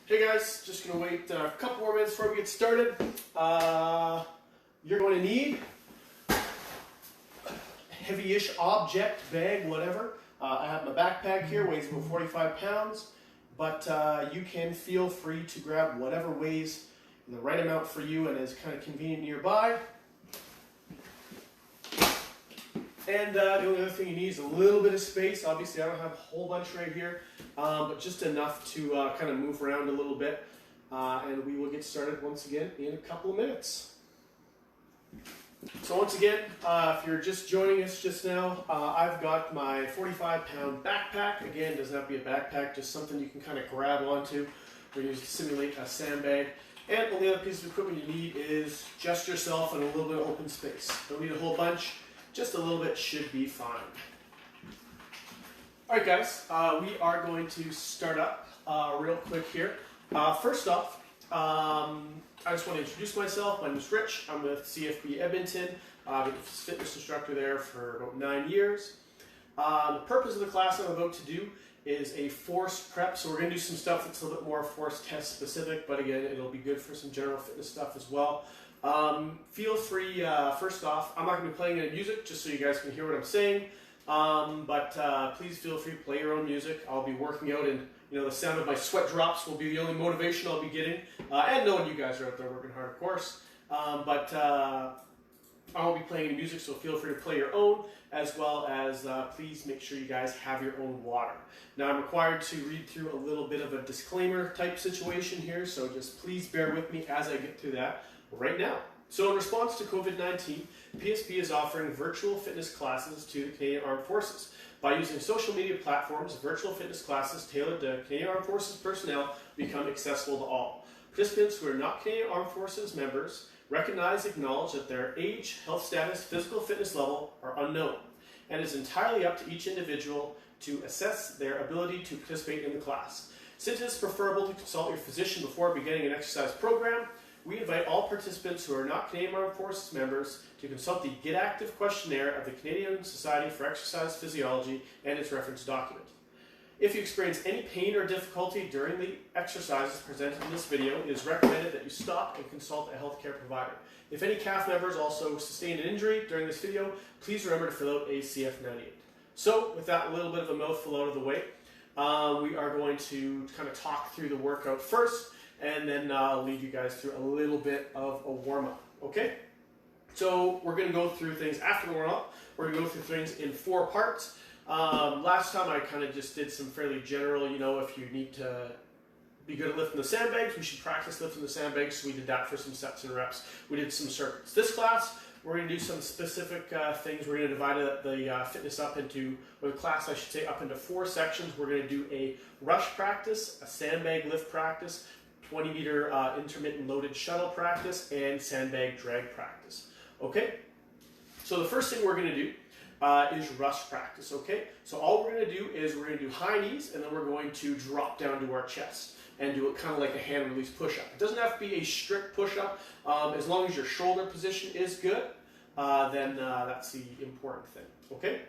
Hey guys, just going to wait a couple more minutes before we get started. You're going to need a heavy-ish object, bag, whatever. I have my backpack here, weighs about 45 pounds, but you can feel free to grab whatever weighs the right amount for you and is kind of convenient nearby. And the only other thing you need is a little bit of space. Obviously, I don't have a whole bunch right here, but just enough to kind of move around a little bit. And we will get started once again in a couple of minutes. So once again, if you're just joining us just now, I've got my 45-pound backpack. Again, it doesn't have to be a backpack, just something you can kind of grab onto. We're going to simulate a sandbag. And the only other piece of equipment you need is just yourself and a little bit of open space. Don't need a whole bunch. Just a little bit should be fine. Alright guys, we are going to start up real quick here. First off, I just want to introduce myself. My name is Rich. I'm with CFB Edmonton. I've been a fitness instructor there for about 9 years. The purpose of the class I'm about to do is a force prep. So we're going to do some stuff that's a little bit more force test specific, but again, it'll be good for some general fitness stuff as well. Feel free, first off, I'm not going to be playing any music just so you guys can hear what I'm saying, but please feel free to play your own music. I'll be working out and the sound of my sweat drops will be the only motivation I'll be getting, and knowing you guys are out there working hard, of course, but I won't be playing any music, so feel free to play your own, as well as please make sure you guys have your own water. Now I'm required to read through a little bit of a disclaimer type situation here, so just please bear with me as I get through that right now. So in response to COVID-19, PSP is offering virtual fitness classes to the Canadian Armed Forces. By using social media platforms, virtual fitness classes tailored to Canadian Armed Forces personnel become accessible to all. Participants who are not Canadian Armed Forces members recognize and acknowledge that their age, health status, physical fitness level are unknown, and it is entirely up to each individual to assess their ability to participate in the class. Since it is preferable to consult your physician before beginning an exercise program, we invite all participants who are not Canadian Armed Forces members to consult the Get Active questionnaire of the Canadian Society for Exercise Physiology and its reference document. If you experience any pain or difficulty during the exercises presented in this video, it is recommended that you stop and consult a healthcare provider. If any CAF members also sustained an injury during this video, please remember to fill out a CF98. So, with that little bit of a mouthful out of the way, we are going to kind of talk through the workout first, and then I'll lead you guys through a little bit of a warm-up, okay? So we're going to go through things after the warm-up. We're going to go through things in 4 parts. Last time I kind of just did some fairly general, if you need to be good at lifting the sandbags, we should practice lifting the sandbags, so we did that for some sets and reps. We did some circuits. This class, we're going to do some specific things. We're going to divide the fitness up into, or the class I should say, up into 4 sections. We're going to do a rush practice, a sandbag lift practice, 20-meter intermittent loaded shuttle practice, and sandbag drag practice. Okay? So the first thing we're going to do is rush practice. Okay? So all we're going to do is we're going to do high knees, and then we're going to drop down to our chest and do it kind of like a hand release push-up. It doesn't have to be a strict push-up. As long as your shoulder position is good, then that's the important thing. Okay?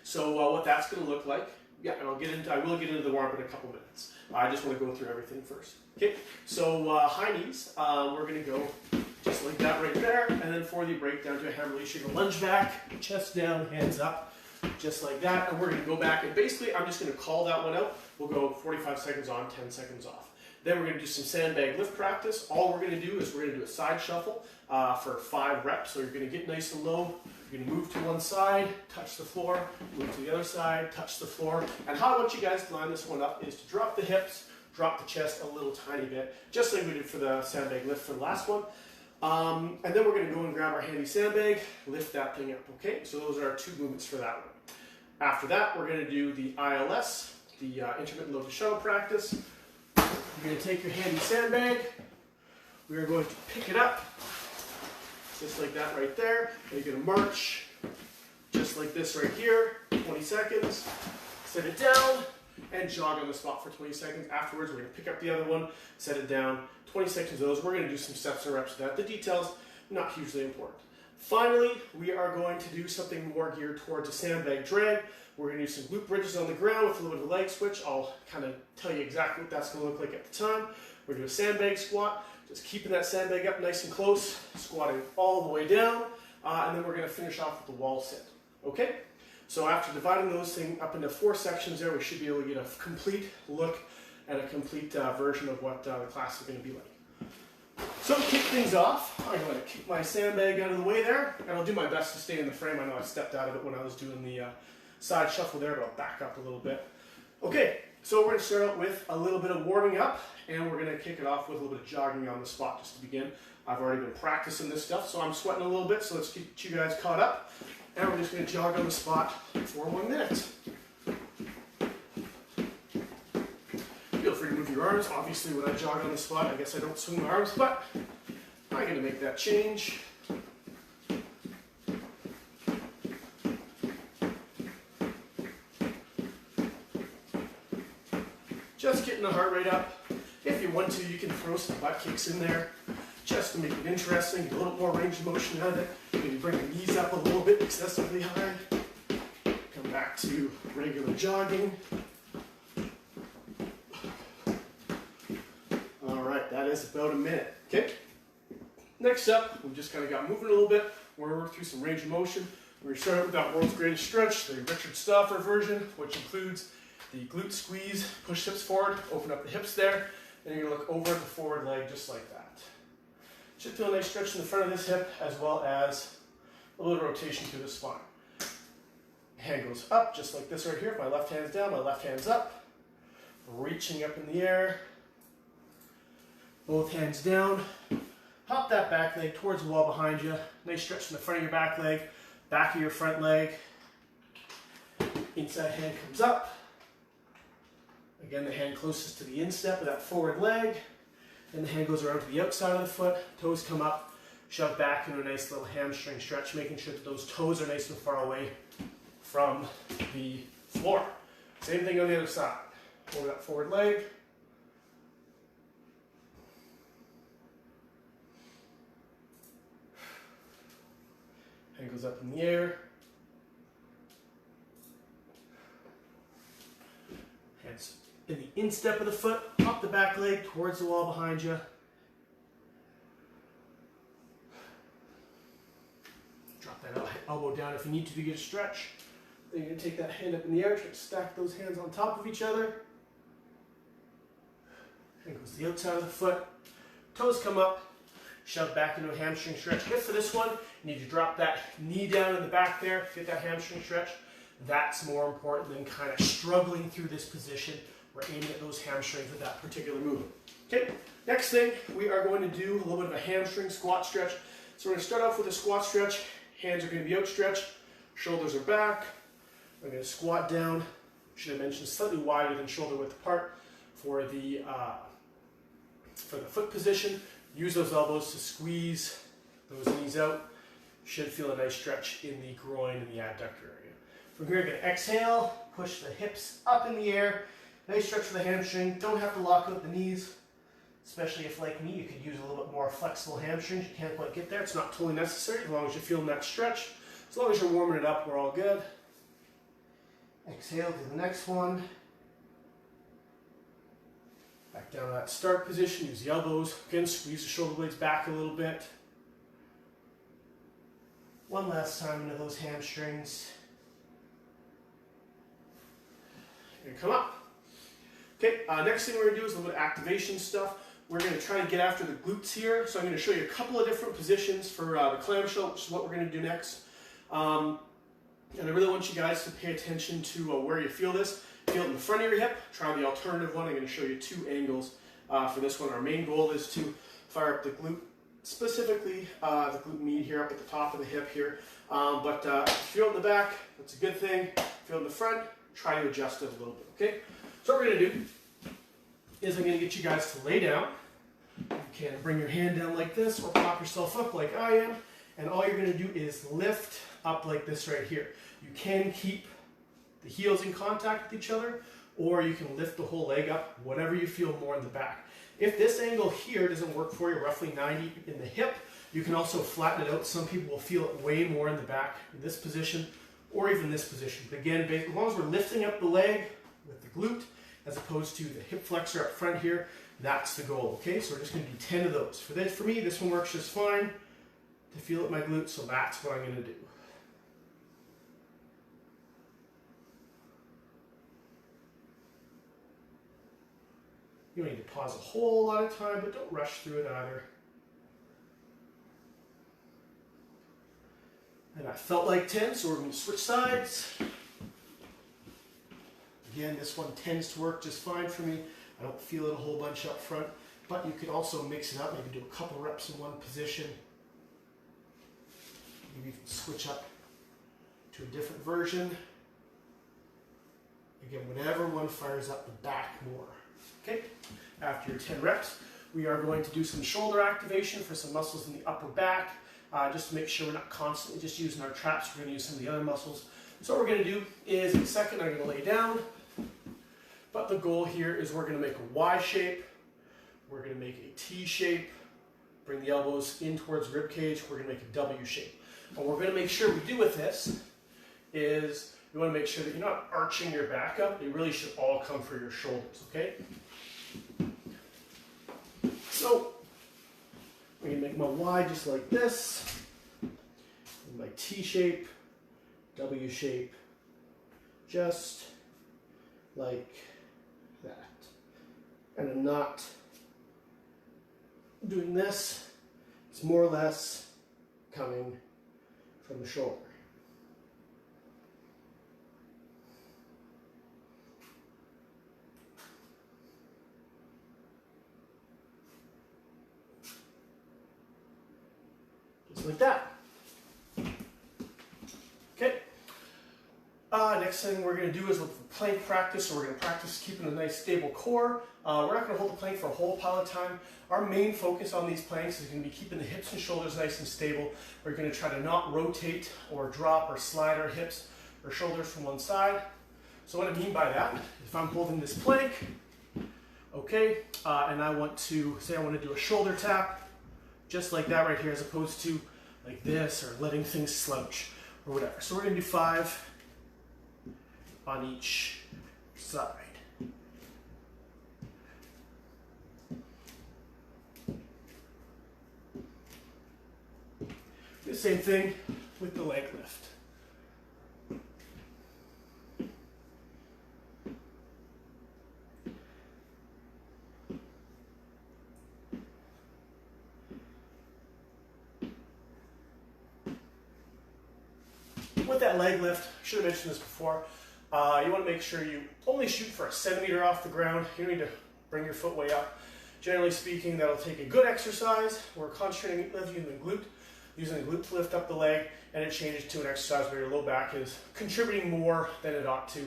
So what that's going to look like, yeah, and I will get into the warm-up in a couple minutes. I just want to go through everything first. Okay, so high knees, we're going to go just like that right there, and then for the breakdown to a hand release, you're going to lunge back, chest down, hands up, just like that, and we're going to go back, and basically I'm just going to call that one out. We'll go 45 seconds on, 10 seconds off. Then we're going to do some sandbag lift practice. All we're going to do is we're going to do a side shuffle for 5 reps, so you're going to get nice and low. You're going to move to one side, touch the floor, move to the other side, touch the floor. And how I want you guys to line this one up is to drop the hips, drop the chest a little tiny bit, just like we did for the sandbag lift for the last one. And then we're going to go and grab our handy sandbag, lift that thing up, okay? So those are our 2 movements for that one. After that, we're going to do the ILS, the intermittent loaded shuttle practice. You're going to take your handy sandbag, we are going to pick it up, just like that right there. And you're going to march, just like this right here, 20 seconds, set it down, and jog on the spot for 20 seconds. Afterwards, we're going to pick up the other one, set it down, 20 seconds of those. We're going to do some steps and reps of that. The details, not hugely important. Finally, we are going to do something more geared towards a sandbag drag. We're going to do some glute bridges on the ground with a little bit of a leg switch. I'll kind of tell you exactly what that's going to look like at the time. We're going to do a sandbag squat, just keeping that sandbag up nice and close, squatting all the way down, and then we're going to finish off with the wall sit. Okay? So after dividing those things up into 4 sections there, we should be able to get a complete look and a complete version of what the class is going to be like. So to kick things off, I'm going to kick my sandbag out of the way there, and I'll do my best to stay in the frame. I know I stepped out of it when I was doing the side shuffle there, but I'll back up a little bit. Okay, so we're going to start out with a little bit of warming up, and we're going to kick it off with a little bit of jogging on the spot just to begin. I've already been practicing this stuff, so I'm sweating a little bit, so let's get you guys caught up. And we're just going to jog on the spot for 1 minute. Feel free to move your arms. Obviously, when I jog on the spot, I guess I don't swing my arms, but I'm going to make that change. Just getting the heart rate up. If you want to, you can throw some butt kicks in there just to make it interesting, get a little more range of motion out of it. Maybe bring the knees up a little bit excessively high. Come back to regular jogging. All right, that is about a minute. Okay. Next up, we've just kind of got moving a little bit. We're going to work through some range of motion. We're going to start out with that world's greatest stretch, the Richard Stauffer version, which includes the glute squeeze, push hips forward, open up the hips there, and you're going to look over at the forward leg just like that. Should feel a nice stretch in the front of this hip, as well as a little rotation through the spine. Hand goes up, just like this right here. My left hand's down, my left hand's up. Reaching up in the air. Both hands down. Hop that back leg towards the wall behind you. Nice stretch in the front of your back leg, back of your front leg. Inside hand comes up. Again, the hand closest to the instep of that forward leg. Then the hand goes around to the outside of the foot. Toes come up, shove back into a nice little hamstring stretch, making sure that those toes are nice and far away from the floor. Same thing on the other side. Over that forward leg. Hand goes up in the air. Hands in the instep of the foot, pop the back leg towards the wall behind you. Drop that elbow down if you need to get a stretch. Then you're going to take that hand up in the air, try to stack those hands on top of each other. Hand goes to the outside of the foot. Toes come up, shove back into a hamstring stretch. Good for this one. You need to drop that knee down in the back there, get that hamstring stretch. That's more important than kind of struggling through this position. We're aiming at those hamstrings with that particular movement. Okay, next thing, we are going to do a little bit of a hamstring squat stretch. So we're going to start off with a squat stretch. Hands are going to be outstretched, shoulders are back. We're going to squat down. Should have mentioned slightly wider than shoulder width apart for the foot position. Use those elbows to squeeze those knees out. Should feel a nice stretch in the groin and the adductor area. From here, you're going to exhale, push the hips up in the air. Nice stretch for the hamstring. Don't have to lock out the knees, especially if, like me, you could use a little bit more flexible hamstrings. You can't quite get there. It's not totally necessary as long as you're feeling that stretch. As long as you're warming it up, we're all good. Exhale to the next one. Back down to that start position. Use the elbows. Again, squeeze the shoulder blades back a little bit. One last time into those hamstrings. You're going to come up. Okay, next thing we're going to do is a little bit of activation stuff. We're going to try to get after the glutes here. So I'm going to show you a couple of different positions for the clamshell, which is what we're going to do next. And I really want you guys to pay attention to where you feel this. Feel it in the front of your hip. Try the alternative one. I'm going to show you 2 angles for this one. Our main goal is to fire up the glute, specifically the glute med here up at the top of the hip here. But if you feel it in the back, that's a good thing. Feel it in the front, try to adjust it a little bit, okay? So what we're going to do is I'm going to get you guys to lay down. You can bring your hand down like this or prop yourself up like I am. And all you're going to do is lift up like this right here. You can keep the heels in contact with each other, or you can lift the whole leg up, whatever you feel more in the back. If this angle here doesn't work for you, roughly 90 in the hip, You can also flatten it out. Some people will feel it way more in the back in this position or even this position. But again, as long as we're lifting up the leg with the glute as opposed to the hip flexor up front here, that's the goal, okay? So we're just gonna do 10 of those. For me, this one works just fine to feel at my glute, so that's what I'm gonna do. You don't need to pause a whole lot of time, but don't rush through it either. And I felt like 10, so we're going to switch sides. Again, this one tends to work just fine for me. I don't feel it a whole bunch up front, but you could also mix it up, maybe do a couple reps in one position. Maybe you can switch up to a different version. Again, whatever one fires up the back more. Okay, after your 10 reps, we are going to do some shoulder activation for some muscles in the upper back, just to make sure we're not constantly just using our traps. We're going to use some of the other muscles. So what we're going to do is, in a second, I'm going to lay down, but the goal here is we're going to make a Y shape, we're going to make a T shape, bring the elbows in towards the rib cage, we're going to make a W shape. And what we're going to make sure we do with this is you want to make sure that you're not arching your back up. They really should all come for your shoulders, okay? So, I'm going to make my Y just like this, and my T shape, W shape, just like that. And I'm not doing this, it's more or less coming from the shoulder. Like that. Okay. Next thing we're going to do is with plank practice, so we're going to practice keeping a nice stable core. We're not going to hold the plank for a whole pile of time. Our main focus on these planks is going to be keeping the hips and shoulders nice and stable. We're going to try to not rotate or drop or slide our hips or shoulders from one side. So what I mean by that, if I'm holding this plank, okay, and I want to, say I want to do a shoulder tap, just like that right here, as opposed to like this or letting things slouch or whatever. So we're going to do 5 on each side. Do the same thing with the leg lift. With that leg lift, I should have mentioned this before, you want to make sure you only shoot for a centimeter off the ground. You don't need to bring your foot way up. Generally speaking, that'll take a good exercise. We're concentrating on using the glute to lift up the leg, and it changes to an exercise where your low back is contributing more than it ought to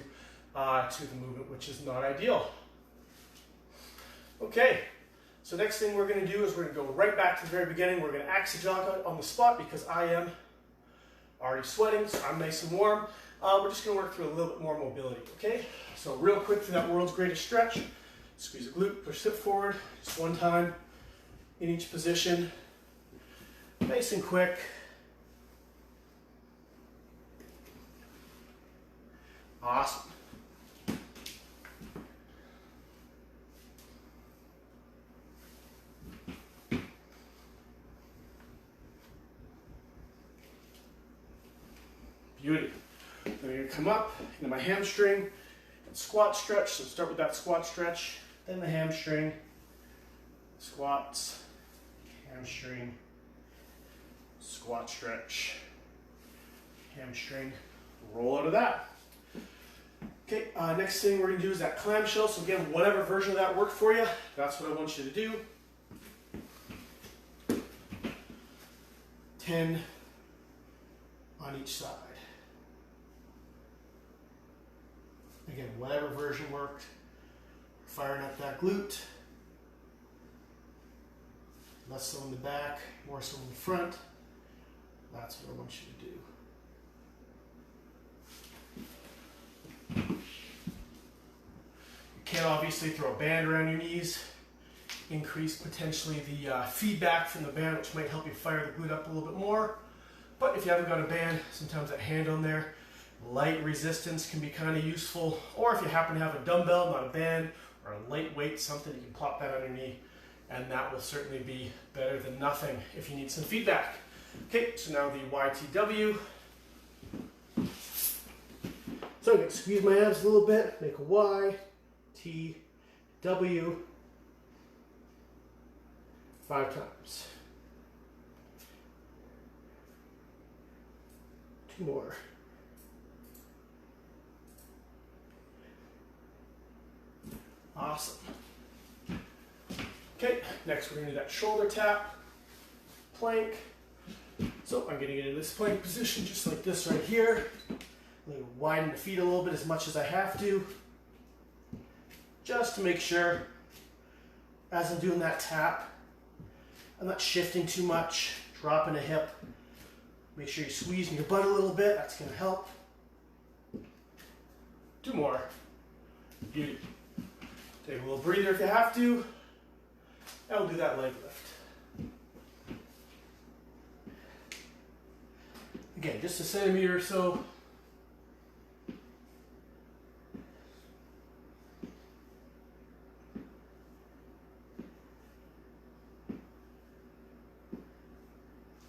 the movement, which is not ideal. Okay, so next thing we're going to do is we're going to go right back to the very beginning. We're going to axi jog on the spot because I am already sweating, so I'm nice and warm. We're just going to work through a little bit more mobility, okay? So real quick through that world's greatest stretch. Squeeze the glute, push hip forward, just one time in each position. Nice and quick. Awesome. Beauty. Then I'm going to come up into my hamstring and squat stretch. So start with that squat stretch, then the hamstring, squats, hamstring, squat stretch, hamstring, roll out of that. Okay, next thing we're going to do is that clamshell. So again, whatever version of that worked for you, that's what I want you to do. 10 on each side. Again, whatever version worked. Firing up that glute. Less so in the back, more so in the front. That's what I want you to do. You can't obviously throw a band around your knees. increase potentially the feedback from the band, which might help you fire the glute up a little bit more. But if you haven't got a band, sometimes that hand on there, light resistance can be kind of useful. Or if you happen to have a dumbbell, not a band, or a lightweight, something, you can plop that on your knee, and that will certainly be better than nothing if you need some feedback. Okay, so now the YTW. So I'm going to squeeze my abs a little bit, make a Y, T, W, 5 times. 2 more. Awesome. Okay, next we're going to do that shoulder tap, plank. So I'm going to get into this plank position just like this right here. I'm going to widen the feet a little bit as much as I have to, just to make sure as I'm doing that tap, I'm not shifting too much, dropping a hip. Make sure you're squeezing your butt a little bit, that's going to help. 2 more. Beauty. Take a little breather if you have to, and we'll do that leg lift. Again, just a centimeter or so.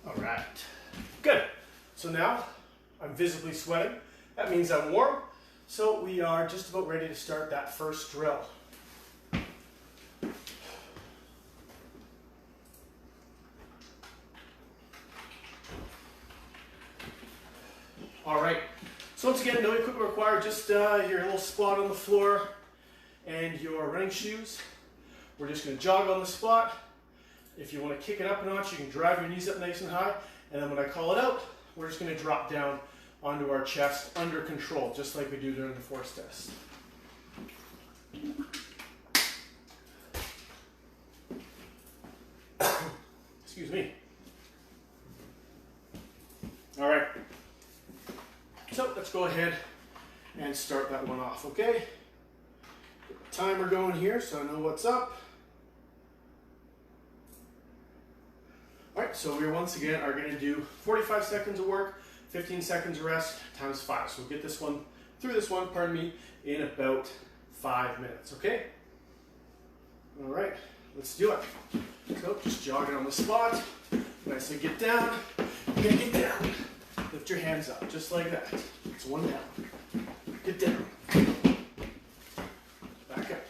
All right, good. So now I'm visibly sweating. That means I'm warm. So we are just about ready to start that first drill. All right, so once again, no equipment required, just your little spot on the floor and your running shoes. We're just going to jog on the spot. If you want to kick it up a notch, you can drive your knees up nice and high, and then when I call it out, we're just going to drop down onto our chest under control, just like we do during the force test. Excuse me. All right. So let's go ahead and start that one off, okay? Get the timer going here so I know what's up. All right, so we once again are going to do 45 seconds of work, 15 seconds of rest, times 5. So we'll get this one, through this one, pardon me, in about 5 minutes, okay? All right, let's do it. So just jogging on the spot. When I say get down, you're going to get down. Lift your hands up, just like that. It's 1 down. Get down. Back up.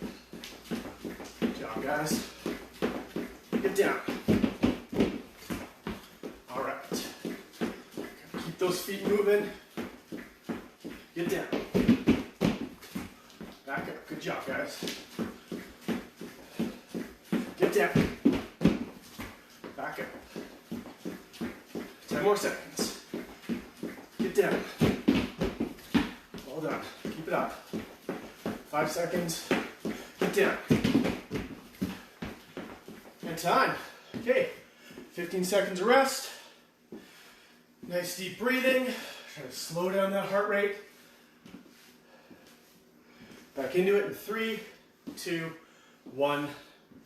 Good job, guys. Get down. All right. Keep those feet moving. Get down. Back up. Good job, guys. Get down. Back up. 10 more seconds. Get down. Well done. Keep it up. 5 seconds. Get down. And time. Okay. 15 seconds of rest. Nice deep breathing. Try to slow down that heart rate. Back into it in 3, 2, 1,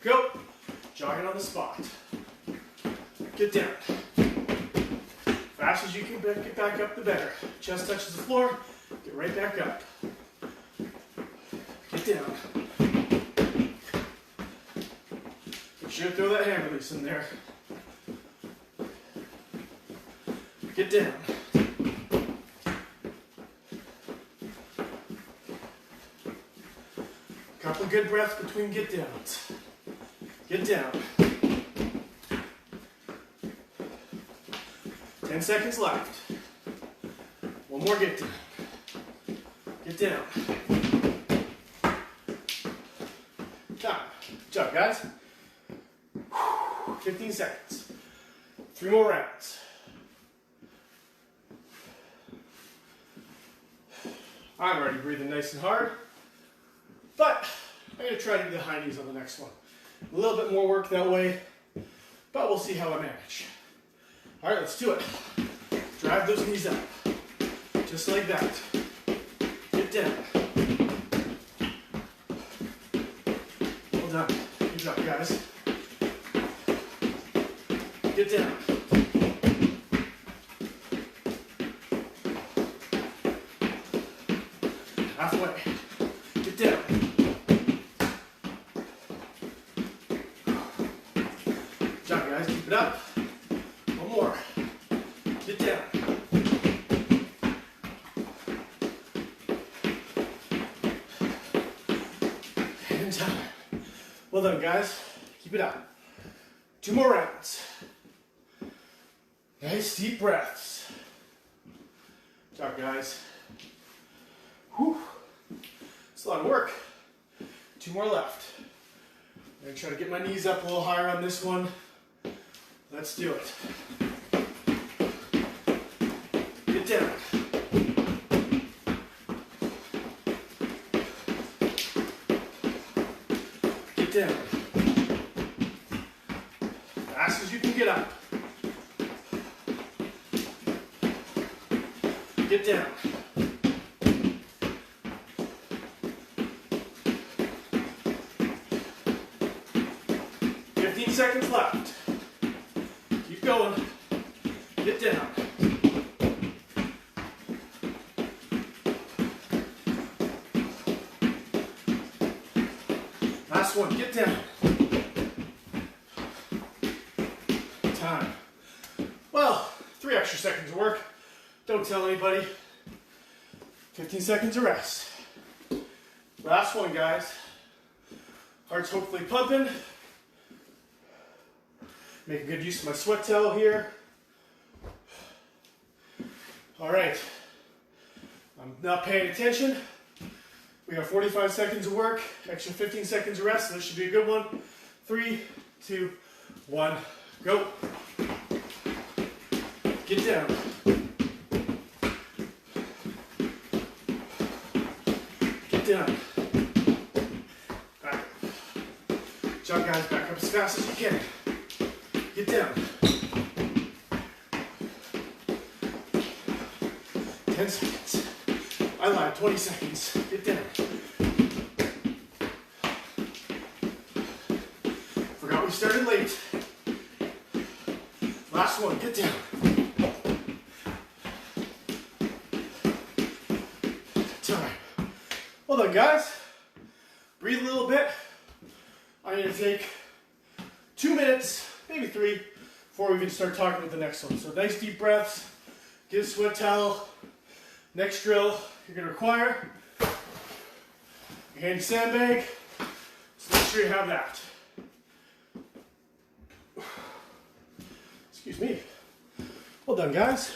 go. Jogging on the spot. Get down. Fast as you can get back up, the better. Chest touches the floor, get right back up. Get down. Make sure to throw that hand release in there. Get down. Couple good breaths between get downs. Get down. 10 seconds left. One more get down. Get down. Time. Good job, guys. 15 seconds. 3 more rounds. I'm already breathing nice and hard, but I'm going to try to do the high knees on the next one. A little bit more work that way, but we'll see how I manage. All right, let's do it. Drive those knees up, just like that. Get down. Well done. Keep job, guys. Get down. Halfway. Get down. Good job, guys. Keep it up. One more. Get down. And down. Well done, guys. Keep it up. 2 more rounds. Nice deep breaths. Good job, guys. Whew. It's a lot of work. 2 more left. I'm going to try to get my knees up a little higher on this one. Let's do it. Get down. Get down. Fast as you can get up. Get down. Seconds left. Keep going. Get down. Last one. Get down. Time. Well, 3 extra seconds of work. Don't tell anybody. 15 seconds of rest. Last one, guys. Heart's hopefully pumping. Making good use of my sweat towel here. All right. I'm not paying attention. We got 45 seconds of work, extra 15 seconds of rest, so this should be a good one. 3, 2, 1, go. Get down. Get down. Back up. Good job, guys. Back up as fast as you can. Get down. 10 seconds. I lied, 20 seconds. Get down. Forgot we started late. Last one, get down. Time. Well done, guys. Breathe a little bit. I'm going to take 2 minutes, maybe 3, before we can start talking about the next one. So nice deep breaths. Get a sweat towel. Next drill you're going to require your handy sandbag. So make sure you have that. Excuse me. Well done, guys.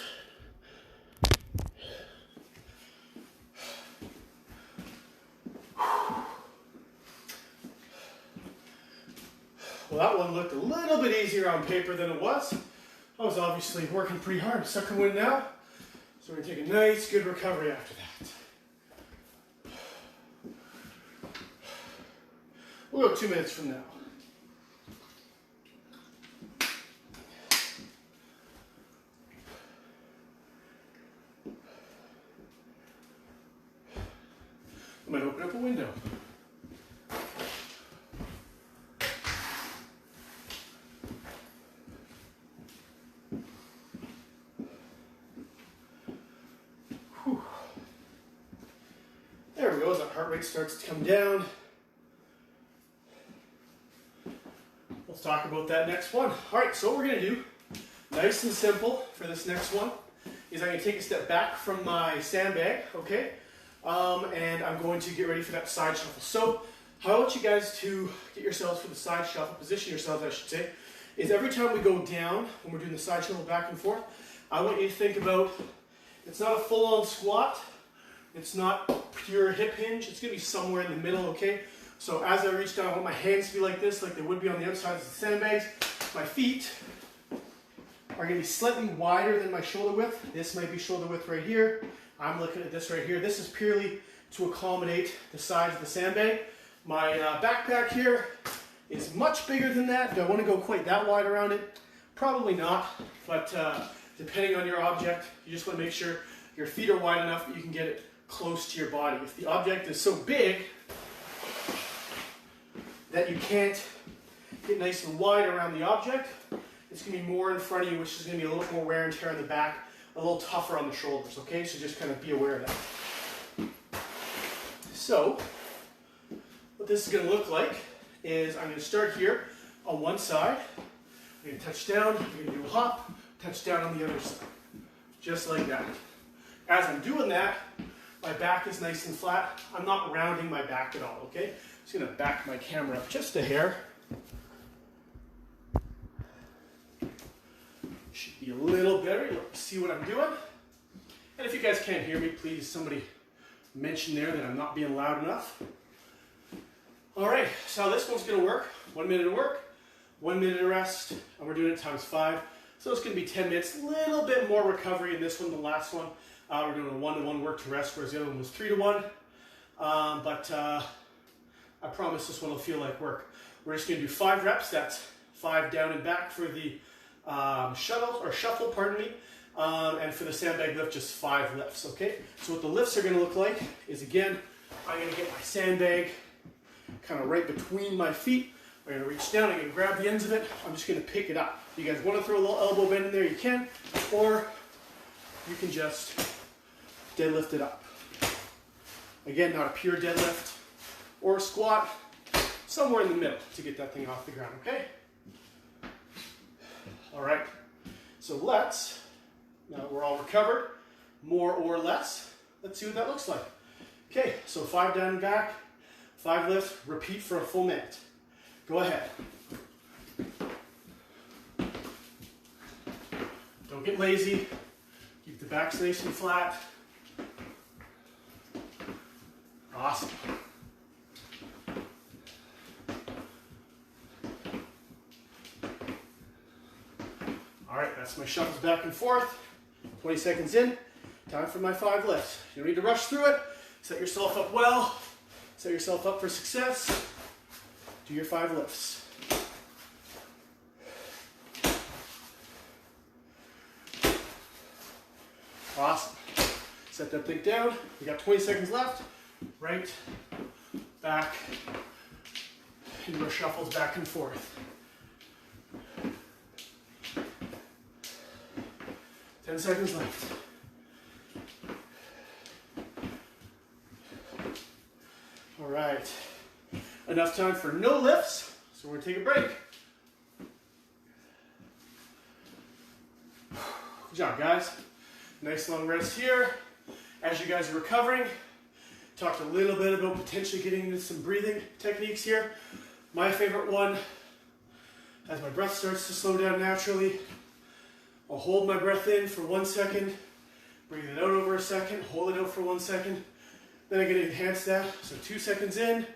Well, that one looked a little bit easier on paper than it was. I was obviously working pretty hard. Stuck in wind now. So we're going to take a nice, good recovery after that. We'll go 2 minutes from now. I might open up a window. There we go, as that heart rate starts to come down. Let's talk about that next one. All right, so what we're going to do, nice and simple for this next one, is I'm going to take a step back from my sandbag, okay? And I'm going to get ready for that side shuffle. So how I want you guys to get yourselves for the side shuffle, position yourselves I should say, is every time we go down, when we're doing the side shuffle back and forth, I want you to think about, it's not a full-on squat, it's not pure hip hinge, it's going to be somewhere in the middle, okay? So as I reach down, I want my hands to be like this, like they would be on the outside of the sandbags. My feet are going to be slightly wider than my shoulder width. This might be shoulder width right here. I'm looking at this right here. This is purely to accommodate the size of the sandbag. My backpack here is much bigger than that. Do I want to go quite that wide around it? Probably not, but depending on your object, you just want to make sure your feet are wide enough that you can get it close to your body. If the object is so big that you can't get nice and wide around the object. It's going to be more in front of you, which is going to be a little more wear and tear on the back, a little tougher on the shoulders, okay? So just kind of be aware of that. So, what this is going to look like is I'm going to start here on one side. I'm going to touch down, I'm going to do a hop, touch down on the other side. Just like that. As I'm doing that, my back is nice and flat. I'm not rounding my back at all, okay? I'm just going to back my camera up just a hair. Should be a little better. You'll see what I'm doing. And if you guys can't hear me, please somebody mention there that I'm not being loud enough. All right, so this one's going to work. 1 minute of work, 1 minute of rest, and we're doing it times 5. So it's going to be 10 minutes, a little bit more recovery in this one than the last one. We're doing a 1-to-1 work to rest, whereas the other one was 3-to-1. But I promise this one will feel like work. We're just going to do 5 reps. That's 5 down and back for the shuffle, pardon me. And for the sandbag lift, just 5 lifts, okay? So what the lifts are going to look like is, again, I'm going to get my sandbag kind of right between my feet. I'm going to reach down, I'm going to grab the ends of it. I'm just going to pick it up. If you guys want to throw a little elbow bend in there, you can. Or you can just deadlift it up. Again, not a pure deadlift or squat, somewhere in the middle to get that thing off the ground, okay? All right, so let's, now that we're all recovered, more or less, let's see what that looks like. Okay, so 5 down and back, 5 lifts, repeat for a full minute. Go ahead. Don't get lazy. Keep the backs nice and flat. Awesome. All right, that's my shuffles back and forth. 20 seconds in, time for my 5 lifts. You don't need to rush through it. Set yourself up well. Set yourself up for success. Do your 5 lifts. Awesome. Set that thing down. We got 20 seconds left. Right, back, and your shuffles back and forth. 10 seconds left. All right. Enough time for no lifts, so we're going to take a break. Good job, guys. Nice long rest here. As you guys are recovering, talked a little bit about potentially getting into some breathing techniques here. My favorite one, as my breath starts to slow down naturally, I'll hold my breath in for 1 second, breathe it out over a second, hold it out for 1 second. Then I'm going to enhance that. So 2 seconds in,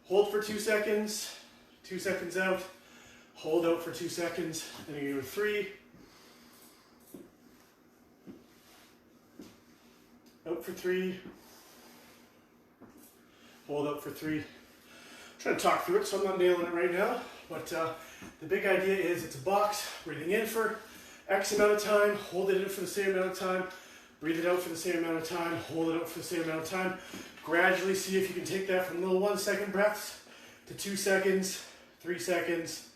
hold for 2 seconds, 2 seconds out, hold out for 2 seconds, then you go 3, out for 3, hold out for 3. I'm trying to talk through it, so I'm not nailing it right now, but the big idea is it's a box, breathing in for X amount of time, hold it in for the same amount of time, breathe it out for the same amount of time, hold it out for the same amount of time. Gradually see if you can take that from little 1 second breaths to 2 seconds, 3 seconds,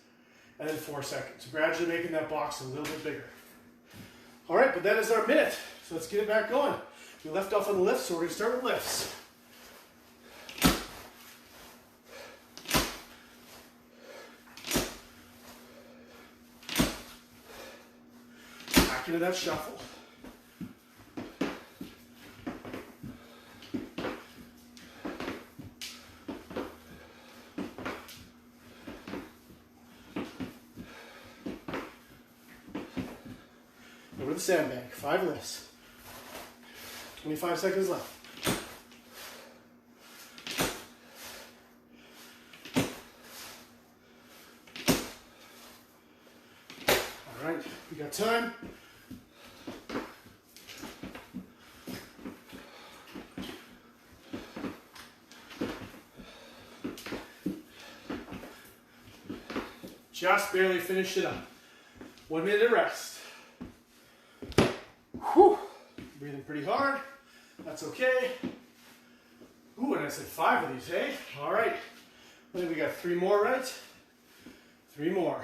and then 4 seconds. Gradually making that box a little bit bigger. All right, but that is our minute. So let's get it back going. We left off on the lifts, so we're going to start with lifts. Back into that shuffle. Over the sandbag, 5 lifts. 25 seconds left. All right, we got time. Just barely finished it up. 1 minute of rest. Whew. Breathing pretty hard. That's okay. Ooh, and I said 5 of these, hey? All right. I think we got 3 more, right? 3 more.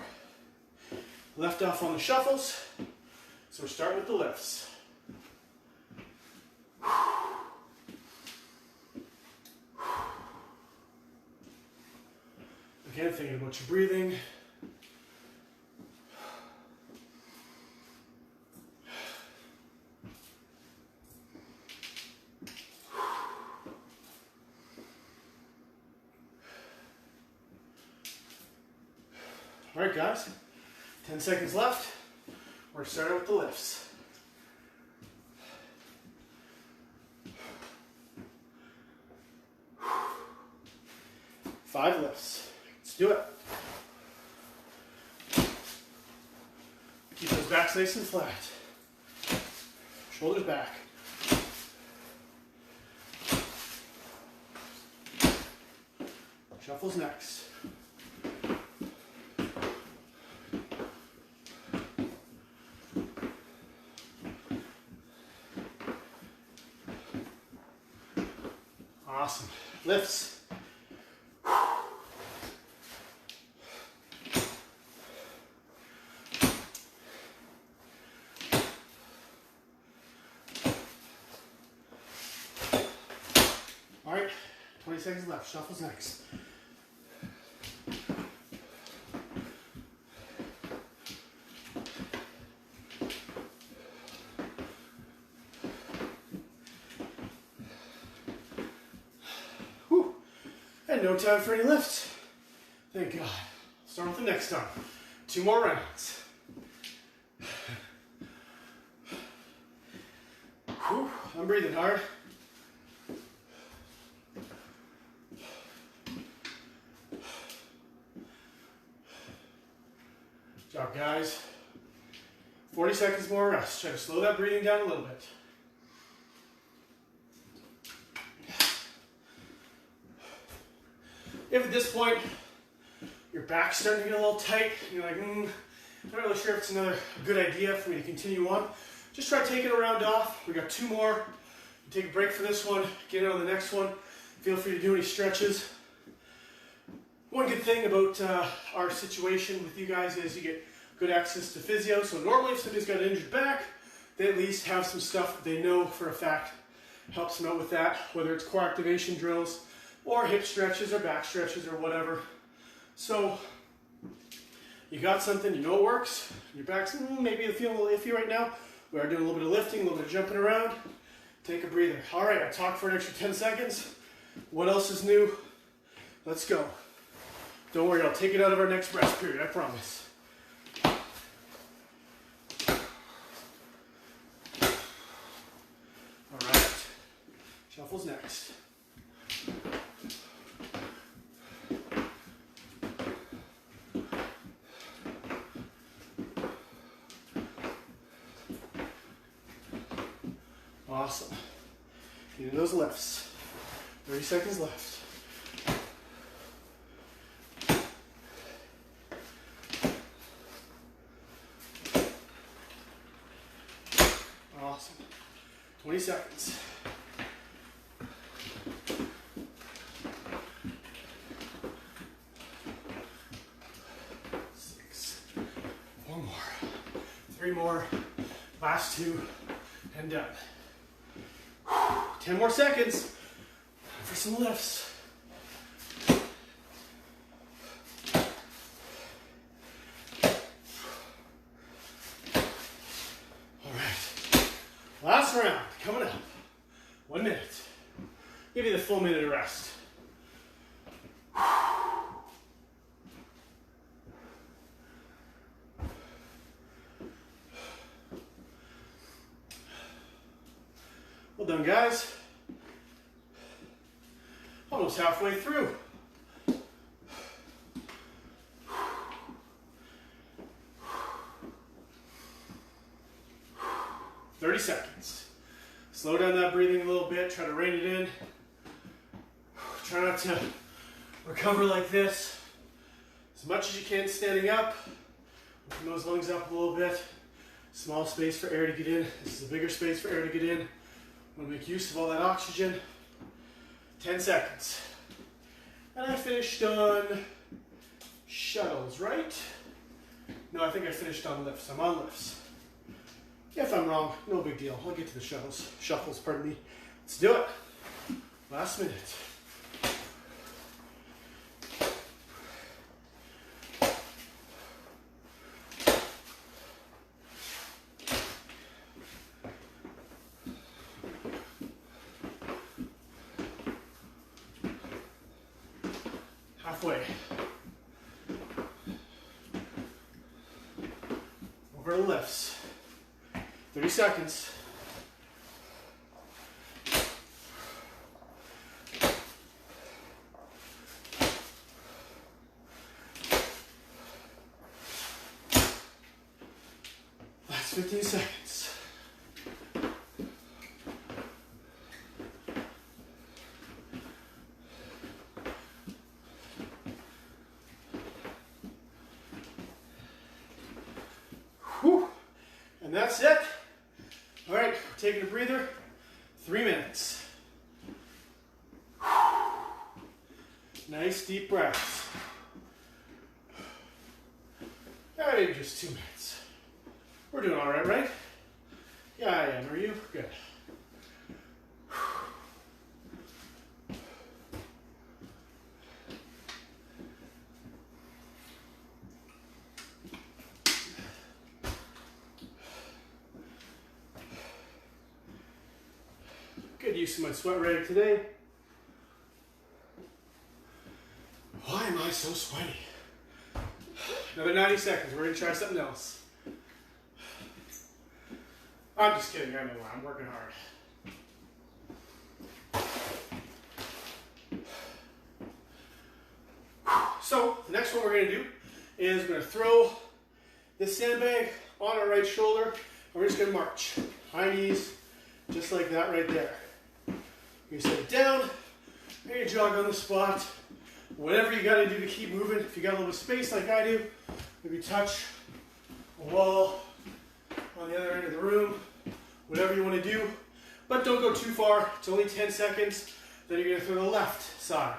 Left off on the shuffles, so we're starting with the lifts. Again, thinking about your breathing. All right, guys, 10 seconds left. We're starting with the lifts. Five lifts. Let's do it. Keep those backs nice and flat. Shoulders back. Shuffles next. Awesome. Lifts. All right, 20 seconds left. Shuffles next. And no time for any lifts. Thank God. Start with the next time. 2 more rounds. Whew, I'm breathing hard. Good job, guys. 40 seconds more rest. Try to slow that breathing down a little bit. If at this point your back's starting to get a little tight, you're like, I'm not really sure if it's another good idea for me to continue on, just try taking a round off. We got 2 more. Take a break for this one, get on the next one. Feel free to do any stretches. One good thing about our situation with you guys is you get good access to physio. So normally if somebody's got an injured back, they at least have some stuff that they know for a fact helps them out with that, whether it's core activation drills, or hip stretches or back stretches or whatever. So you got something, you know it works. Your back's maybe feeling a little iffy right now. We are doing a little bit of lifting, a little bit of jumping around. Take a breather. All right, I talked for an extra 10 seconds. What else is new? Let's go. Don't worry, I'll take it out of our next rest period, I promise. All right, shuffles next. Awesome. Getting those lifts. 30 seconds left. Awesome. 20 seconds. Six. 4 more. 3 more. Last 2 and done. 10 more seconds for some lifts. All right, last round coming up. 1 minute. Give you the full minute of rest. Well done, guys. Almost halfway through. "30 seconds. Slow down that breathing a little bit. Try to rein it in. Try not to recover like this. As much as you can standing up. Open those lungs up a little bit. Small space for air to get in. This is a bigger space for air to get in. Want to make use of all that oxygen. 10 seconds. And I finished on Shuttles, right? No, I think I finished on lifts. I'm on lifts. If I'm wrong, no big deal. I'll get to the shuffles, pardon me. Let's do it. Last minute. Halfway. Over the lifts. 30 seconds. Last 15 seconds. Whew. And that's it. All right, taking a breather, 3 minutes. Nice deep breaths. Maybe just 2 minutes. We're doing all right, right? Yeah, I am. Are you? Good. Good use of my sweat rag today. Why am I so sweaty? Another 90 seconds. We're going to try something else. I'm just kidding. I know why. I'm working hard. So, the next one we're going to do is we're going to throw this sandbag on our right shoulder, and we're just going to march. High knees, just like that right there. You're going to set it down, and you jog on the spot. Whatever you got to do to keep moving. If you got a little space like I do, maybe touch a wall on the other end of the room. Whatever you want to do. But don't go too far. It's only 10 seconds. Then you're going to throw the left side.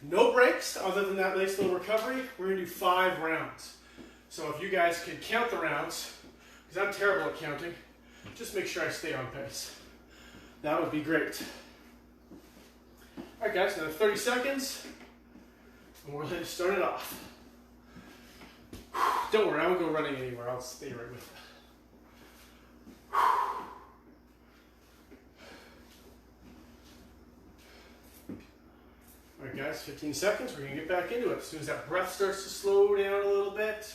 No breaks other than that nice little recovery. We're going to do 5 rounds. So if you guys could count the rounds, because I'm terrible at counting, just make sure I stay on pace. That would be great. All right, guys, another 30 seconds. And we're going to start it off. Don't worry, I won't go running anywhere. I'll stay right with you. All right, guys, 15 seconds. We're going to get back into it. As soon as that breath starts to slow down a little bit.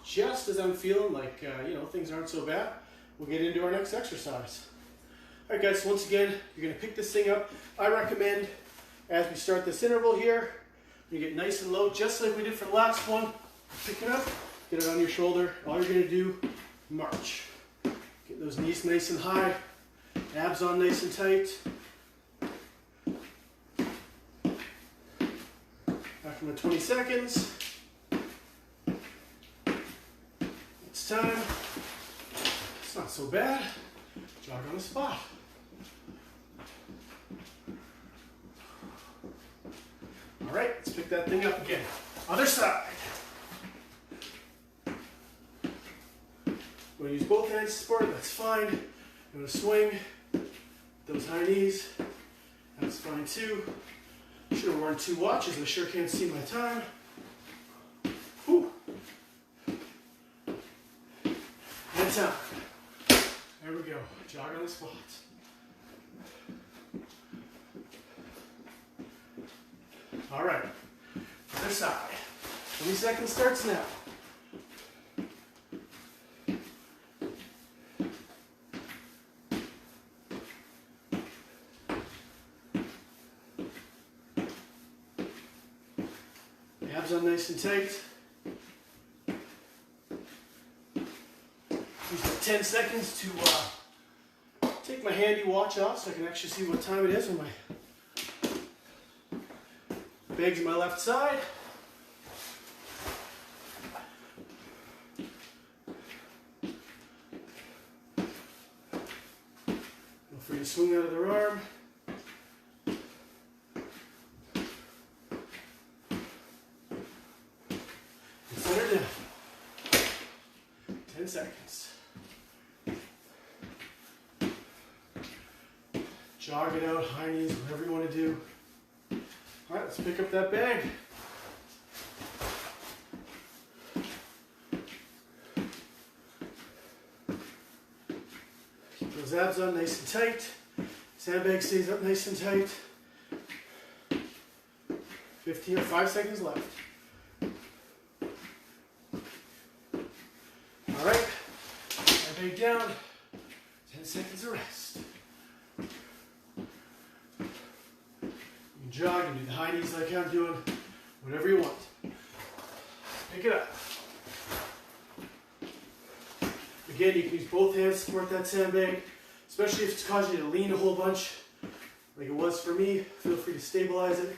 Just as I'm feeling like, things aren't so bad, we'll get into our next exercise. All right, guys, so once again, you're going to pick this thing up. I recommend, as we start this interval here, you get nice and low, just like we did for the last one. Pick it up, get it on your shoulder. All you're going to do, march. Get those knees nice and high, abs on nice and tight. After my 20 seconds, it's time. It's not so bad. Jog on the spot. All right, let's pick that thing up again. Other side. I'm going to use both hands to support, that's fine. I'm going to swing those high knees. That's fine too. Should have worn 2 watches, I sure can't see my time. Whew. And time. There we go. Jog on the spot. All right. Other side. 20 seconds starts now. Abs on nice and tight. Use the 10 seconds to take my handy watch off so I can actually see what time it is when my bag's on my left side. Feel free to swing out of their arm. 10 seconds. Jog it out, high knees, whatever you want to do. All right, let's pick up that bag. Keep those abs on nice and tight. Sandbag stays up nice and tight. 15 or 5 seconds left. All right, sandbag down. 10 seconds of rest. Jog and do the high knees like I'm doing, whatever you want. Pick it up. Again, you can use both hands to support that sandbag, especially if it's causing you to lean a whole bunch, like it was for me. Feel free to stabilize it.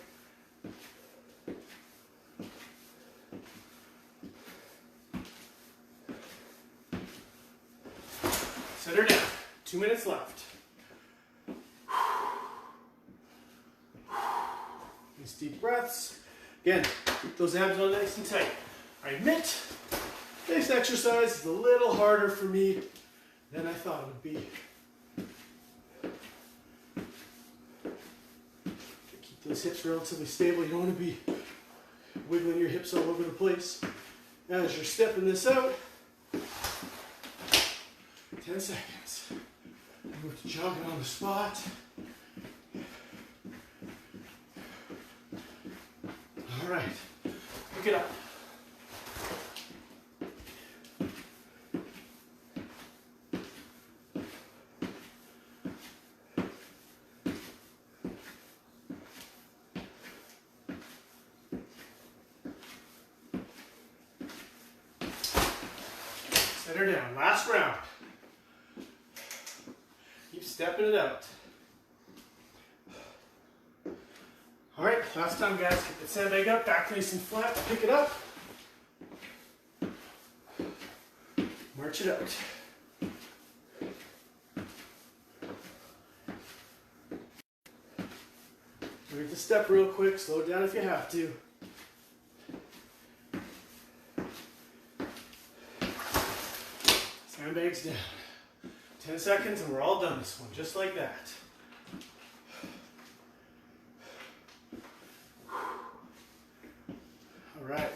Set her down. 2 minutes left. Nice deep breaths. Again, keep those abs on nice and tight. I admit, this exercise is a little harder for me than I thought it would be. Keep those hips relatively stable. You don't want to be wiggling your hips all over the place. As you're stepping this out, 10 seconds. Move to jogging on the spot. All right, pick it up. Set her down. Last round. Keep stepping it out. All right, last time, guys. Get the sandbag up, back nice and flat. Pick it up. March it out. Move the step real quick. Slow down if you have to. Sandbags down. 10 seconds and we're all done this one, just like that. All right.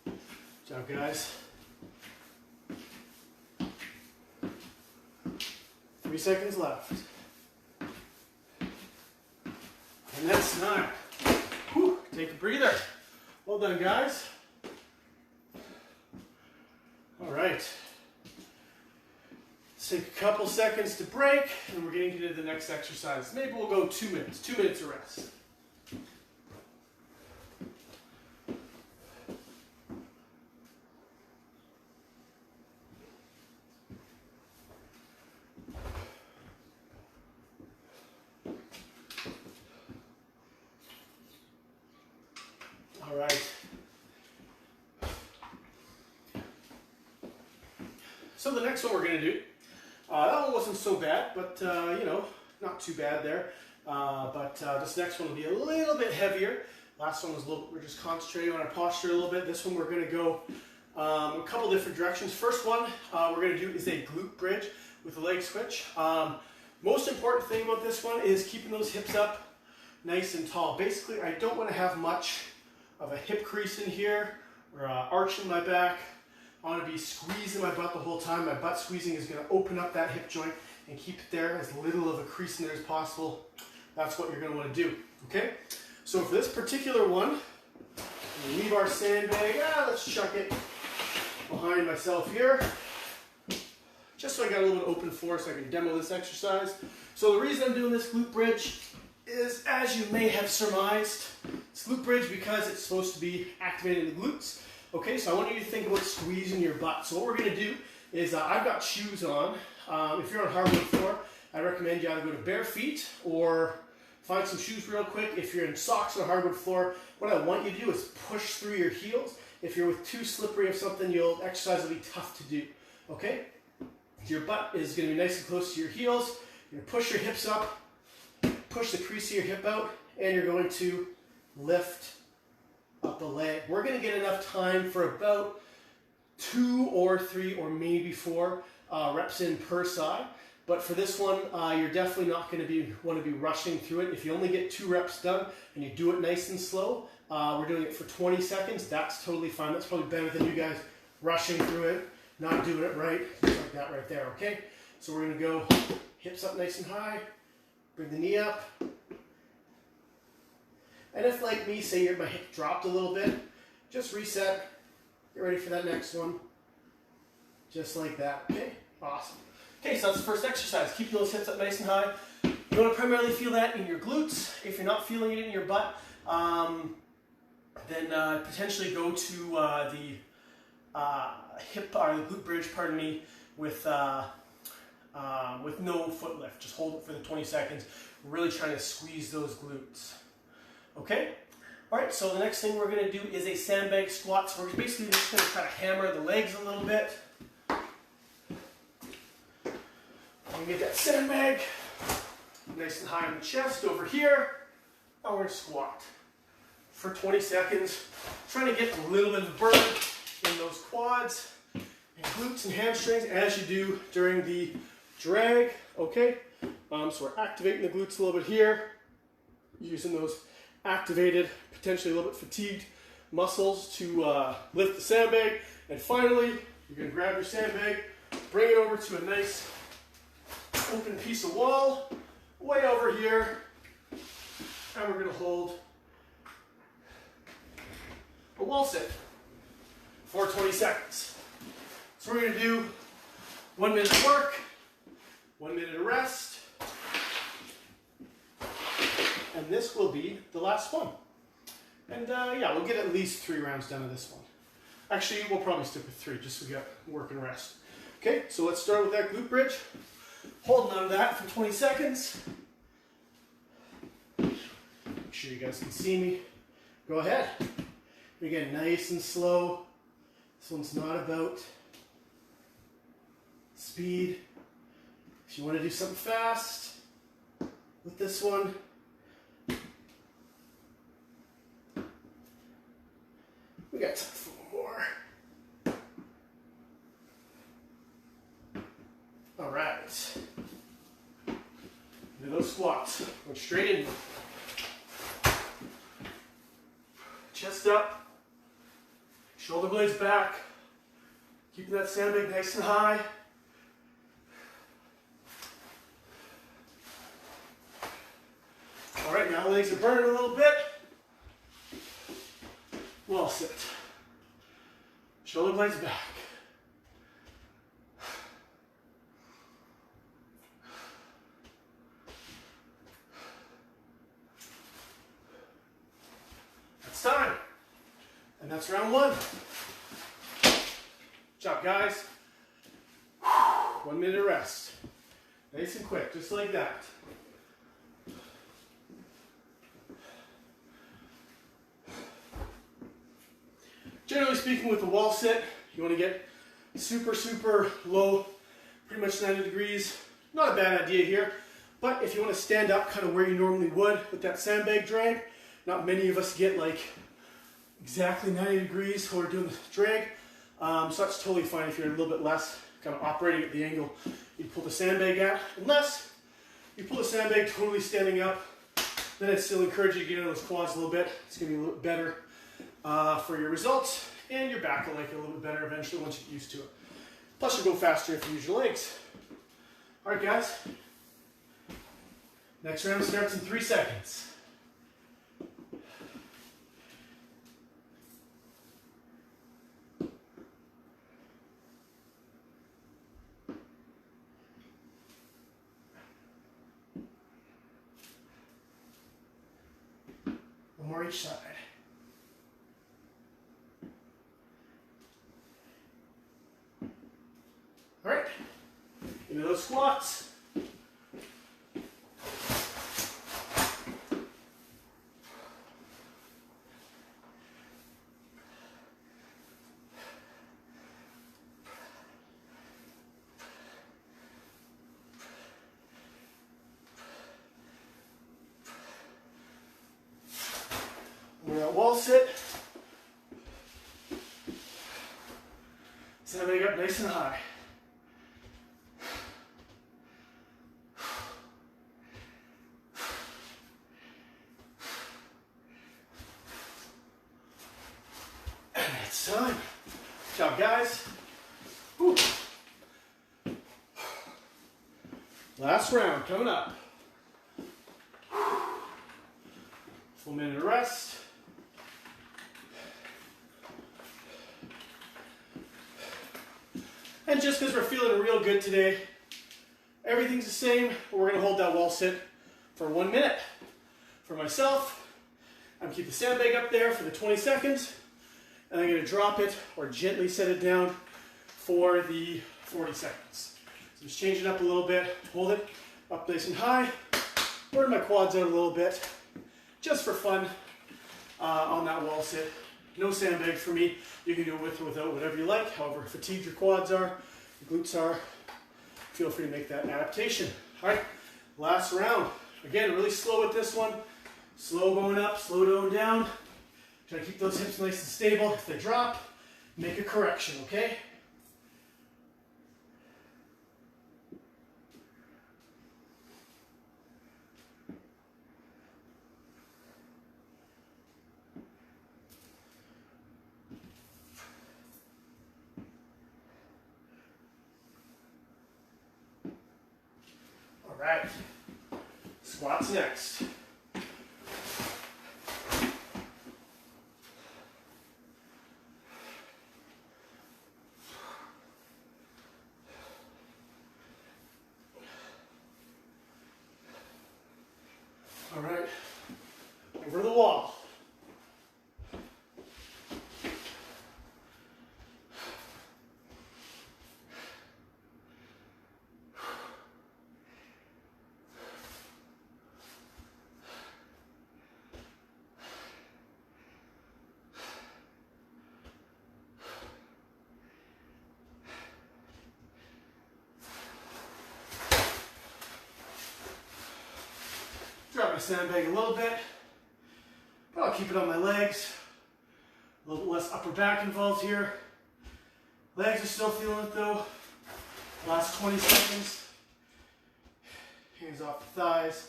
Good job, guys. 3 seconds left. And that's 9. Whew, take a breather. Well done, guys. All right. Let's take a couple seconds to break, and we're getting into the next exercise. Maybe we'll go 2 minutes. 2 minutes of rest. All right. So the next one we're going to do, that one wasn't so bad, but you know, not too bad there. But this next one will be a little bit heavier. Last one was a little, we're just concentrating on our posture a little bit. This one we're going to go a couple different directions. First one we're going to do is a glute bridge with a leg switch. Most important thing about this one is keeping those hips up nice and tall. Basically, I don't want to have much of a hip crease in here or arch in my back. I want to be squeezing my butt the whole time. My butt squeezing is going to open up that hip joint and keep it there, as little of a crease in there as possible. That's what you're going to want to do, okay? So for this particular one, we leave our sandbag, let's chuck it behind myself here, just so I got a little bit open floor so I can demo this exercise. So the reason I'm doing this glute bridge is, as you may have surmised, it's glute bridge because it's supposed to be activating the glutes. Okay, so I want you to think about squeezing your butt. So what we're going to do is, I've got shoes on. If you're on hardwood floor, I recommend you either go to bare feet or find some shoes real quick. If you're in socks on hardwood floor, what I want you to do is push through your heels. If you're with too slippery of something, your exercise will be tough to do. Okay? Your butt is going to be nice and close to your heels. You're going to push your hips up, push the crease of your hip out, and you're going to lift up the leg. We're going to get enough time for about 2 or 3 or maybe 4 reps in per side. But for this one, you're definitely not going to want to be rushing through it. If you only get 2 reps done and you do it nice and slow, we're doing it for 20 seconds. That's totally fine. That's probably better than you guys rushing through it, not doing it right, just like that right there, okay? So we're going to go hips up nice and high, bring the knee up. And if, like me, say my hip dropped a little bit, just reset, get ready for that next one, just like that, okay? Awesome. Okay, so that's the first exercise. Keep those hips up nice and high. You want to primarily feel that in your glutes. If you're not feeling it in your butt, then potentially go to the hip or the glute bridge, pardon me, with no foot lift. Just hold it for the 20 seconds. Really trying to squeeze those glutes. Okay? All right, so the next thing we're going to do is a sandbag squat. So we're basically just going to try to hammer the legs a little bit. I'm going to get that sandbag nice and high on the chest over here. Now we're going to squat for 20 seconds. Trying to get a little bit of burn in those quads and glutes and hamstrings as you do during the drag. Okay? So we're activating the glutes a little bit here, using those activated, potentially a little bit fatigued muscles to lift the sandbag. And finally, you're going to grab your sandbag, bring it over to a nice open piece of wall, way over here, and we're going to hold a wall sit for 20 seconds. So we're going to do 1 minute of work, 1 minute of rest, and this will be the last one. And yeah, we'll get at least 3 rounds done of this one. Actually, we'll probably stick with 3, just so we got work and rest. Okay, so let's start with that glute bridge. Holding on to that for 20 seconds. Make sure you guys can see me. Go ahead. Again, nice and slow. This one's not about speed. If you want to do something fast with this one, we got time for more. All right. Into those squats. Going straight in. Chest up. Shoulder blades back. Keeping that sandbag nice and high. All right, now legs are burning a little bit. Wall sit. Shoulder blades back. That's time. And that's round 1. Good job, guys. 1 minute of rest. Nice and quick, just like that. Generally speaking, with the wall sit, you want to get super, super low, pretty much 90 degrees. Not a bad idea here, but if you want to stand up kind of where you normally would with that sandbag drag, not many of us get like exactly 90 degrees while we're doing the drag, so that's totally fine if you're a little bit less, kind of operating at the angle you pull the sandbag at. Unless you pull the sandbag totally standing up, then I'd still encourage you to get into those quads a little bit. It's going to be a little bit better for your results, and your back will like it a little bit better eventually once you get used to it. Plus you'll go faster if you use your legs. Alright guys, next round starts in 3 seconds. One more each side. All right, into those squats. that wall sit. Sandbag up nice and high. And it's time. Good job, guys. Whew. Last round coming up. Full minute of rest. And just because we're feeling real good today, everything's the same, but we're going to hold that wall sit for 1 minute. For myself, I'm going to keep the sandbag up there for the 20 seconds, and I'm going to drop it or gently set it down for the 40 seconds. So just change it up a little bit, hold it up nice and high, burn my quads out a little bit, just for fun on that wall sit. No sandbag for me. You can do it with or without, whatever you like. However fatigued your quads are, your glutes are, feel free to make that adaptation. All right, last round. Again, really slow with this one. Slow going up, slow going down. Try to keep those hips nice and stable. If they drop, make a correction, okay? All right, squats next. All right, over the wall. Drop my sandbag a little bit, but I'll keep it on my legs. A little bit less upper back involved here. Legs are still feeling it though. Last 20 seconds. Hands off the thighs.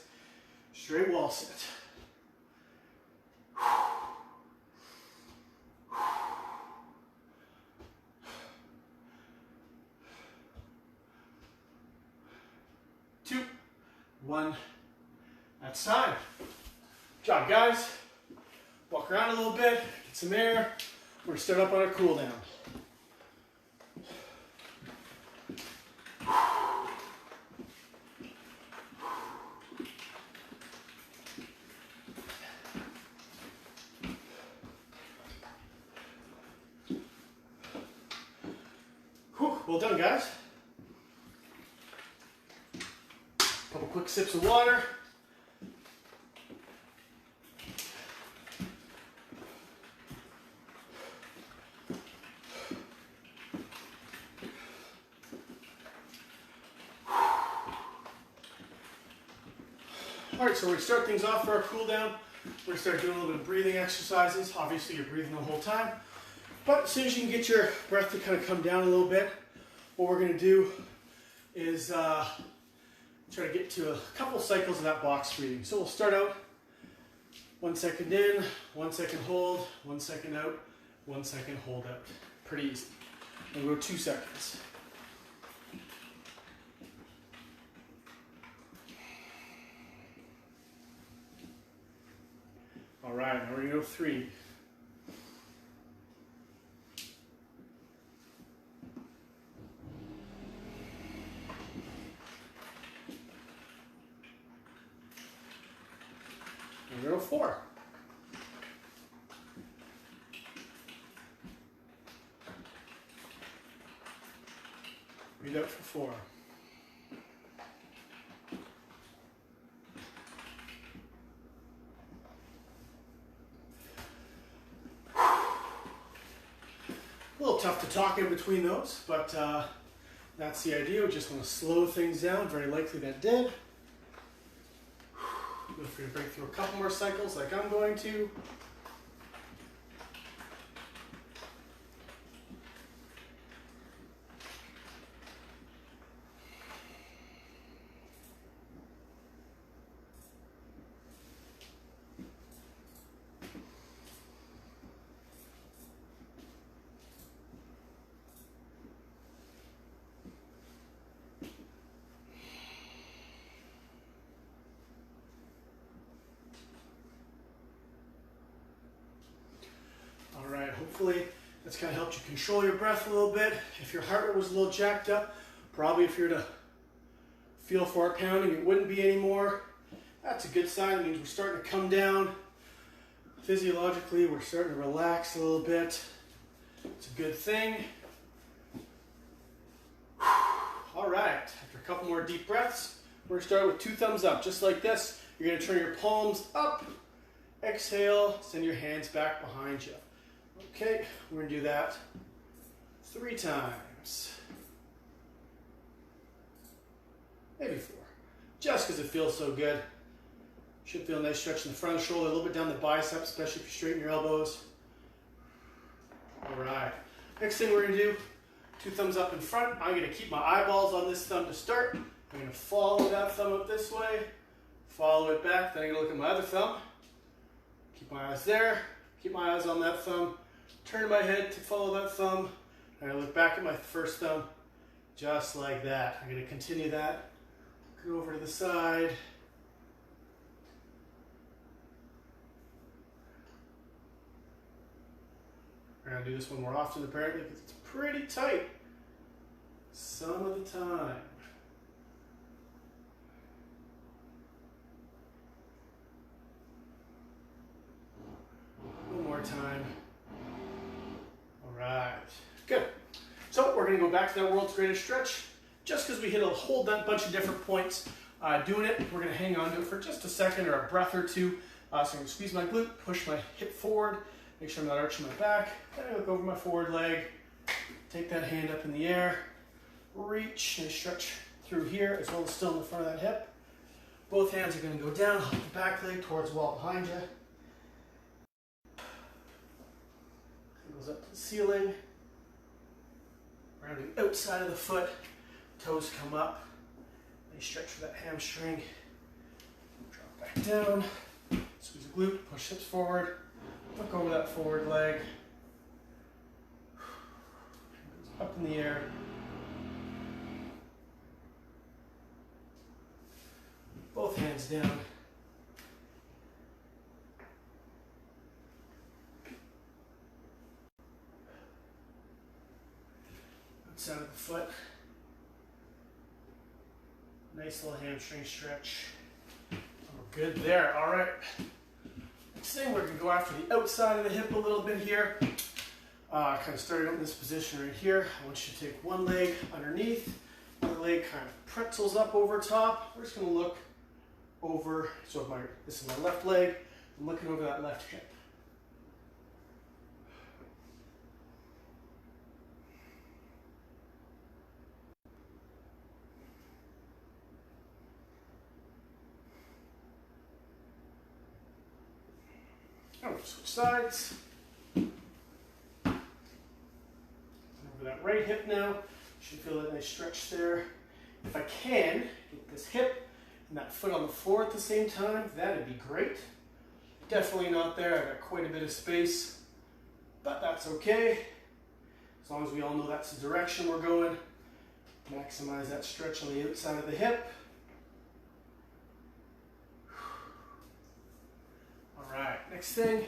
Straight wall sit. Two, one. That's time. Good job, guys. Walk around a little bit, get some air. We're going to start up on our cool down. Whew, well done, guys. Couple quick sips of water. All right, so we're going to start things off for our cool down. We're going to start doing a little bit of breathing exercises. Obviously, you're breathing the whole time. But as soon as you can get your breath to kind of come down a little bit, what we're going to do is try to get to a couple cycles of that box breathing. So we'll start out 1 second in, 1 second hold, 1 second out, 1 second hold out. Pretty easy. And we'll go 2 seconds. All right, now we're going to go 3. And we're going to go 4. Breathe out for 4. A little tough to talk in between those, but that's the idea. We just want to slow things down. Very likely that did. Feel free to break through a couple more cycles like I'm going to. Hopefully that's kind of helped you control your breath a little bit. If your heart rate was a little jacked up, probably if you're to feel for it pounding, it wouldn't be anymore. That's a good sign. It means we're starting to come down. Physiologically, we're starting to relax a little bit. It's a good thing. All right, after a couple more deep breaths, we're gonna start with 2 thumbs up, just like this. You're gonna turn your palms up, exhale, send your hands back behind you. Okay, we're gonna do that 3 times. Maybe 4, just because it feels so good. Should feel a nice stretch in the front of the shoulder, a little bit down the bicep, especially if you straighten your elbows. All right, next thing we're gonna do, 2 thumbs up in front. I'm gonna keep my eyeballs on this thumb to start. I'm gonna follow that thumb up this way, follow it back, then I'm gonna look at my other thumb. Keep my eyes there, keep my eyes on that thumb, turn my head to follow that thumb, and I look back at my first thumb, just like that. I'm gonna continue that, go over to the side. We're gonna do this one more often apparently because it's pretty tight some of the time. One more time. All right, good. So we're gonna go back to that world's greatest stretch. Just because we hit a whole bunch of different points doing it, we're gonna hang on to it for just a second or a breath or 2. So I'm gonna squeeze my glute, push my hip forward, make sure I'm not arching my back. Then I look over my forward leg, take that hand up in the air, reach and stretch through here as well as still in the front of that hip. Both hands are going to go down, hold the back leg towards the wall behind you. Goes up to the ceiling. Rounding outside of the foot, toes come up. They stretch for that hamstring. Drop back down. Squeeze the glute, push hips forward. Look over that forward leg. Up in the air. Both hands down. Outside of the foot. Nice little hamstring stretch. We're good there. All right. Next thing, we're going to go after the outside of the hip a little bit here. Kind of starting out in this position right here. I want you to take one leg underneath, other leg kind of pretzels up over top. We're just going to look over, so this is my left leg, I'm looking over that left hip. I'm going to switch sides. Over that right hip now. Should feel that nice stretch there. If I can, get this hip and that foot on the floor at the same time, that'd be great. Definitely not there. I've got quite a bit of space, but that's okay. As long as we all know that's the direction we're going. Maximize that stretch on the outside of the hip. All right, next thing,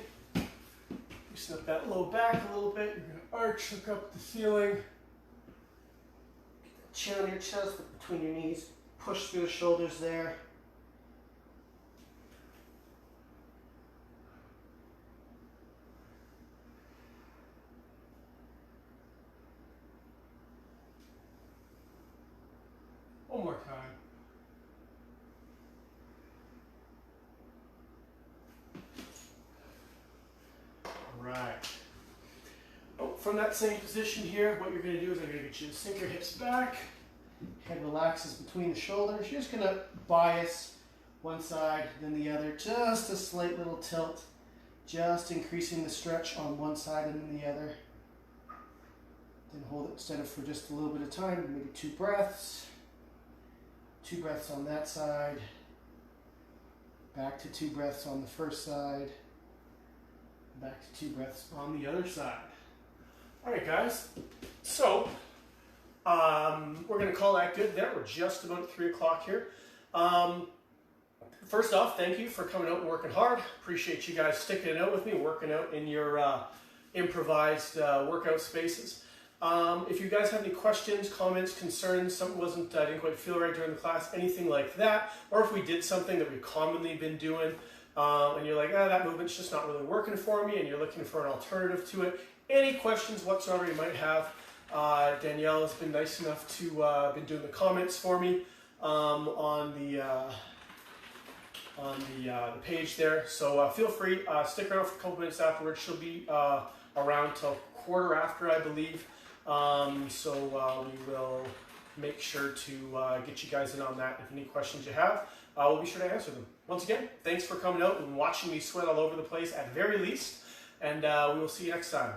loosen up that low back a little bit. You're gonna arch, look up at the ceiling. Get that chin on your chest, look between your knees. Push through the shoulders there. One more time. Right. Oh, from that same position here, what you're going to do is I'm going to get you to sink your hips back. Head relaxes between the shoulders. You're just going to bias one side, then the other. Just a slight little tilt. Just increasing the stretch on one side and then the other. Then hold it steady for just a little bit of time, maybe 2 breaths. 2 breaths on that side. Back to 2 breaths on the first side. Back to 2 breaths on the other side. All right, guys. So, we're going to call that good there. We're just about at 3 o'clock here. First off, thank you for coming out and working hard. Appreciate you guys sticking it out with me, working out in your improvised workout spaces. If you guys have any questions, comments, concerns, something didn't quite feel right during the class, anything like that, or if we did something that we've commonly been doing, and you're like, that movement's just not really working for me, and you're looking for an alternative to it, any questions whatsoever you might have, Danielle has been nice enough to been doing the comments for me on the page there. So feel free, stick around for a couple minutes afterwards. She'll be around till quarter after, I believe. So we will make sure to get you guys in on that. If any questions you have, we'll be sure to answer them. Once again, thanks for coming out and watching me sweat all over the place at very least, and we will see you next time.